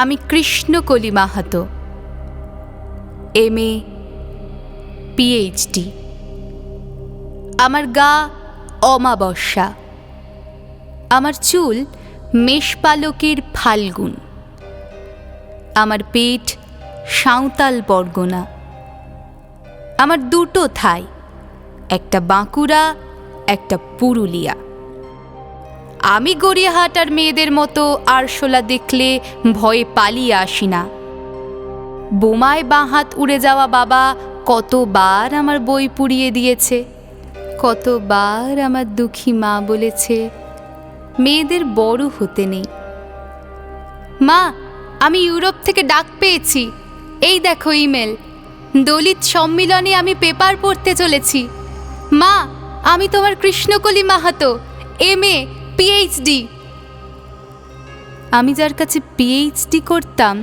আমি Krishnakoli Mahato, MA PhD। আমার গা অমাবস্যা, আমার চুল মেষপালকের ফাল্গুন, আমার পেট সাঁওতাল পরগনা, আমার দুটো থাই, একটা বাঁকুড়া একটা পুরুলিয়া। আমি গড়িয়াহাটার মেয়েদের মতো আরশোলা দেখলে ভয়ে পালিয়ে আসি না। বোমায় বাঁ হাত উড়ে যাওয়া বাবা কতবার আমার বই পুড়িয়ে দিয়েছে, কতবার আমার দুঃখী মা বলেছে মেয়েদের বড় হতে নেই। মা, আমি ইউরোপ থেকে ডাক পেয়েছি, এই দেখো ইমেল। দলিত সম্মিলনে আমি পেপার পড়তে চলেছি। মা, আমি তোমার কৃষ্ণকলি মাহাতো, MA PhD। আমি যার কাছে PhD করতাম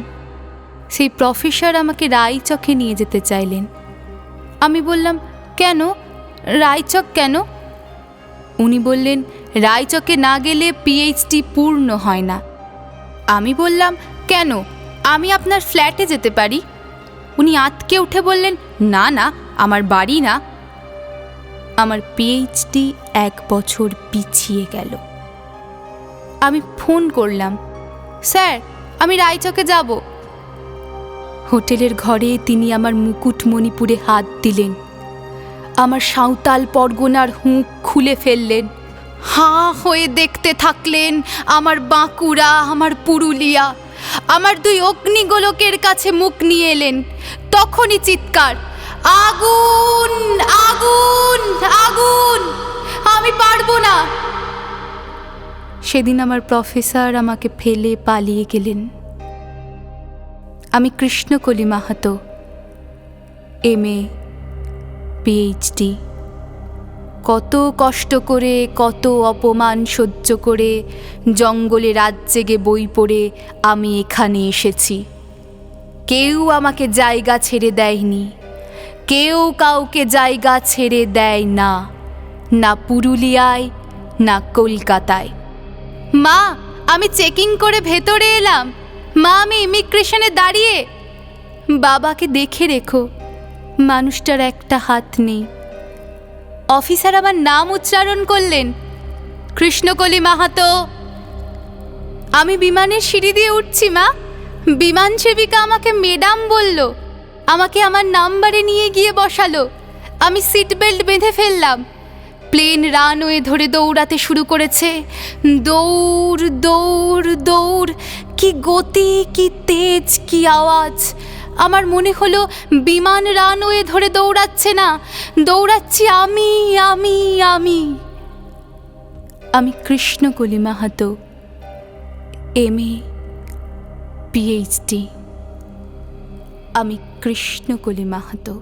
সেই প্রফেসর আমাকে রায়চকে নিয়ে যেতে চাইলেন। আমি বললাম, কেন, রায়চক কেন? উনি বললেন, রায়চকে না গেলে PhD পূর্ণ হয় না। আমি বললাম, কেন, আমি আপনার ফ্ল্যাটে যেতে পারি? উনি আঁতকে উঠে বললেন, না না, আমার বাড়ি না। আমার PhD 1 বছর পিছিয়ে গেল। আমি ফোন করলাম, স্যার আমি রায়চকে যাব। হোটেলের ঘরে তিনি আমার মুকুটমণিপুরে হাত দিলেন, আমার সাঁওতাল পরগনার হুঁক খুলে ফেললেন। হাঁ হয়ে দেখতে থাকলেন আমার বাঁকুড়া, আমার পুরুলিয়া। আমার 2 অগ্নিগোলকের কাছে মুখ নিয়ে এলেন। তখনই চিৎকার, আগুন আগুন আগুন, আমি পারবো না। সেদিন আমার প্রফেসর আমাকে ফেলে পালিয়ে গেলেন। আমি কৃষ্ণকলি মাহাতো, MA PhD। কত কষ্ট করে, কত অপমান সহ্য করে, জঙ্গলে রাত জেগে বই পড়ে আমি এখানে এসেছি। কেউ আমাকে জায়গা ছেড়ে দেয়নি, কেউ কাউকে জায়গা ছেড়ে দেয় না, না পুরুলিয়ায় না কলকাতায়। মা, আমি চেকিং করে ভেতরে এলাম। মা, আমি ইমিগ্রেশনে দাঁড়িয়ে। বাবাকে দেখে রেখো, মানুষটার একটা হাত নেই। অফিসার আমার নাম উচ্চারণ করলেন, কৃষ্ণকলি মাহাতো। আমি বিমানের সিঁড়ি দিয়ে উঠছি মা, বিমান সেবিকা আমাকে ম্যাডাম বলল, আমাকে আমার নাম্বারে নিয়ে গিয়ে বসালো। আমি সিট বেল্ট বেঁধে ফেললাম। প্লেন রানওয়ে ধরে দৌড়াতে শুরু করেছে। দৌড় দৌড় দৌড়, কি গতি, কি তেজ, কি আওয়াজ! আমার মনে হলো বিমান রানওয়ে ধরে দৌড়াচ্ছে না, দৌড়াচ্ছি আমি আমি আমি। আমি কৃষ্ণকলি মাহাতো, MA PhD। আমি কৃষ্ণকলি মাহাতো।